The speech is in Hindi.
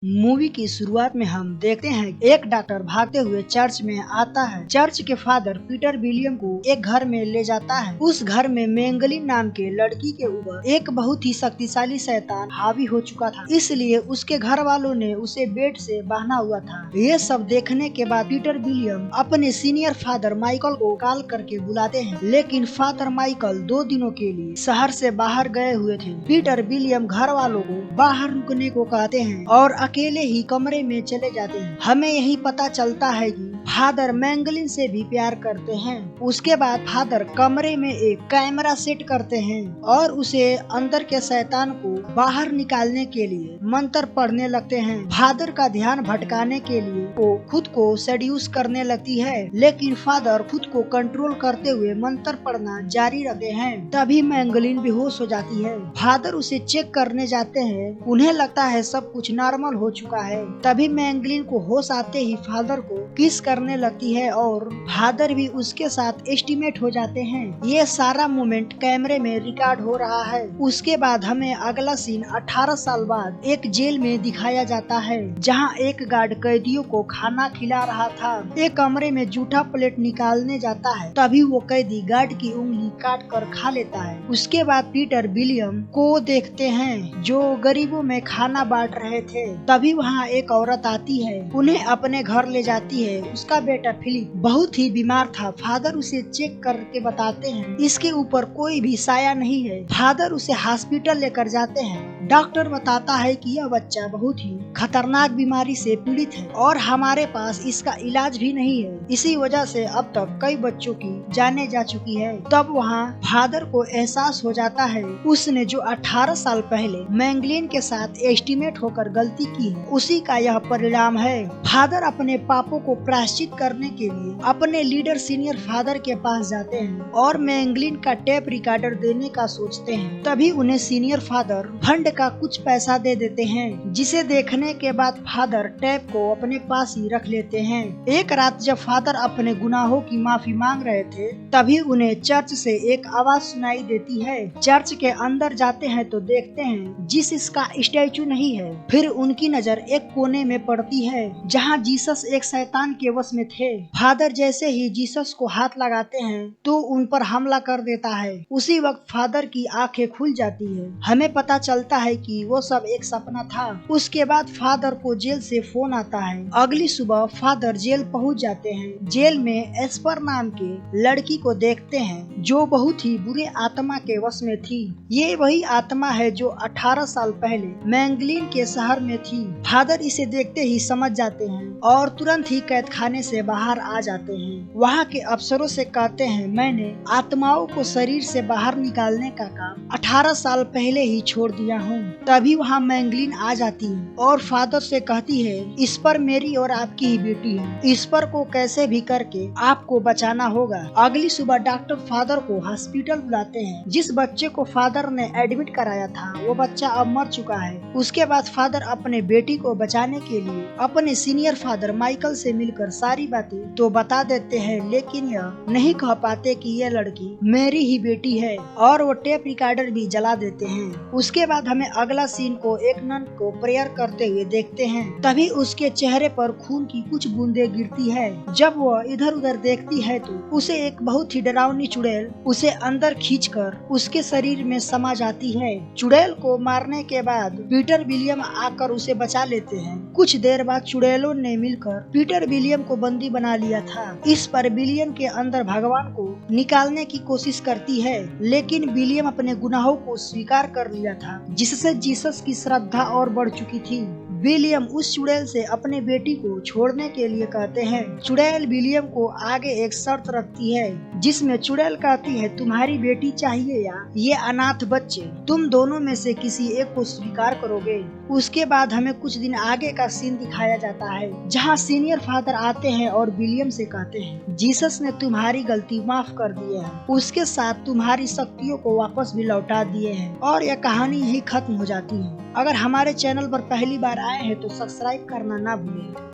मूवी की शुरुआत में हम देखते हैं एक डॉक्टर भागते हुए चर्च में आता है। चर्च के फादर पीटर विलियम को एक घर में ले जाता है। उस घर में मैंगलिन नाम के लड़की के ऊपर एक बहुत ही शक्तिशाली शैतान हावी हो चुका था, इसलिए उसके घर वालों ने उसे बेड से बांधा हुआ था। ये सब देखने के बाद पीटर विलियम अपने सीनियर फादर माइकल को कॉल करके बुलाते हैं, लेकिन फादर माइकल 2 दिनों के लिए शहर से बाहर गए हुए थे। पीटर विलियम घर वालों को बाहर रुकने को कहते हैं और अकेले ही कमरे में चले जाते हैं। हमें यही पता चलता है कि फादर मैंगलिन से भी प्यार करते हैं। उसके बाद फादर कमरे में एक कैमरा सेट करते हैं और उसे अंदर के शैतान को बाहर निकालने के लिए मंत्र पढ़ने लगते हैं। फादर का ध्यान भटकाने के लिए वो खुद को सेड्यूस करने लगती है, लेकिन फादर खुद को कंट्रोल करते हुए मंत्र पढ़ना जारी रखते हैं। तभी मैंगलिन बेहोश हो जाती है। फादर उसे चेक करने जाते हैं। उन्हें लगता है सब कुछ नॉर्मल हो चुका है। तभी मैंगलिन को होश आते ही फादर को किस करने लगती है और फादर भी उसके साथ एस्टिमेट हो जाते हैं। ये सारा मोमेंट कैमरे में रिकॉर्ड हो रहा है। उसके बाद हमें अगला सीन 18 साल बाद एक जेल में दिखाया जाता है, जहां एक गार्ड कैदियों को खाना खिला रहा था। एक कमरे में जूठा प्लेट निकालने जाता है, तभी वो कैदी गार्ड की उंगली काट कर खा लेता है। उसके बाद पीटर विलियम को देखते हैं जो गरीबों में खाना बांट रहे थे। तभी वहाँ एक औरत आती है, उन्हें अपने घर ले जाती है। उसका बेटा फिलिप बहुत ही बीमार था। फादर उसे चेक करके बताते हैं इसके ऊपर कोई भी साया नहीं है। फादर उसे हॉस्पिटल लेकर जाते हैं। डॉक्टर बताता है कि यह बच्चा बहुत ही खतरनाक बीमारी से पीड़ित है और हमारे पास इसका इलाज भी नहीं है। इसी वजह से अब तक कई बच्चों की जाने जा चुकी है। तब वहाँ फादर को एहसास हो जाता है उसने जो 18 साल पहले मैंगलिन के साथ एस्टिमेट होकर गलती की है, उसी का यह परिणाम है। फादर अपने पापों को प्रायश्चित करने के लिए अपने लीडर सीनियर फादर के पास जाते हैं और मैंगलिन का टेप रिकॉर्डर देने का सोचते हैं। तभी उन्हें सीनियर फादर फंड का कुछ पैसा दे देते हैं, जिसे देखने के बाद फादर टेप को अपने पास ही रख लेते हैं। एक रात जब फादर अपने गुनाहों की माफी मांग रहे थे, तभी उन्हें चर्च से एक आवाज सुनाई देती है। चर्च के अंदर जाते हैं तो देखते हैं जीसस का स्टैचू नहीं है। फिर उनकी नजर एक कोने में पड़ती है जहां जीसस एक शैतान के वश में थे। फादर जैसे ही जीसस को हाथ लगाते हैं तो उन पर हमला कर देता है। उसी वक्त फादर की आंखें खुल जाती है। हमें पता चलता है कि वो सब एक सपना था। उसके बाद फादर को जेल से फोन आता है। अगली सुबह फादर जेल पहुंच जाते हैं। जेल में एस्पर नाम के लड़की को देखते हैं जो बहुत ही बुरे आत्मा के वश में थी। ये वही आत्मा है जो 18 साल पहले मैंगलिन के शहर में थी। फादर इसे देखते ही समझ जाते हैं और तुरंत ही कैद खाने से बाहर आ जाते हैं। वहाँ के अफसरों से कहते हैं मैंने आत्माओं को शरीर से बाहर निकालने का काम 18 साल पहले ही छोड़ दिया हूँ। तभी वहाँ मैंगलिन आ जाती है और फादर से कहती है इस पर मेरी और आपकी ही बेटी है, इस पर को कैसे भी करके आपको बचाना होगा। अगली सुबह डॉक्टर फादर को हॉस्पिटल बुलाते हैं। जिस बच्चे को फादर ने एडमिट कराया था वो बच्चा अब मर चुका है। उसके बाद फादर अपने बेटी को बचाने के लिए अपने सीनियर फादर माइकल से मिलकर सारी बातें तो बता देते हैं, लेकिन यह नहीं कह पाते कि यह लड़की मेरी ही बेटी है और वो टेप रिकॉर्डर भी जला देते हैं। उसके बाद हमें अगला सीन को एक नन को प्रेयर करते हुए देखते हैं। तभी उसके चेहरे पर खून की कुछ बूंदे गिरती है। जब वह इधर उधर देखती है तो उसे एक बहुत ही डरावनी चुड़ैल उसे अंदर खींचकर उसके शरीर में समा जाती है। चुड़ैल को मारने के बाद पीटर विलियम आकर उसे बचा लेते हैं। कुछ देर बाद चुड़ैलों ने मिलकर पीटर विलियम को बंदी बना लिया था। इस पर विलियम के अंदर भगवान को निकालने की कोशिश करती है, लेकिन विलियम अपने गुनाहों को स्वीकार कर लिया था, जिससे जीसस की श्रद्धा और बढ़ चुकी थी। विलियम उस चुड़ैल से अपने बेटी को छोड़ने के लिए कहते हैं। चुड़ैल विलियम को आगे एक शर्त रखती है, जिसमें चुड़ैल कहती है तुम्हारी बेटी चाहिए या ये अनाथ बच्चे, तुम दोनों में से किसी एक को स्वीकार करोगे। उसके बाद हमें कुछ दिन आगे का सीन दिखाया जाता है, जहाँ सीनियर फादर आते हैं और विलियम से कहते हैं जीसस ने तुम्हारी गलती माफ कर दी है, उसके साथ तुम्हारी शक्तियों को वापस भी लौटा दिए हैं और यह कहानी यही खत्म हो जाती है। अगर हमारे चैनल पर पहली बार आए हैं तो सब्सक्राइब करना ना भूलें।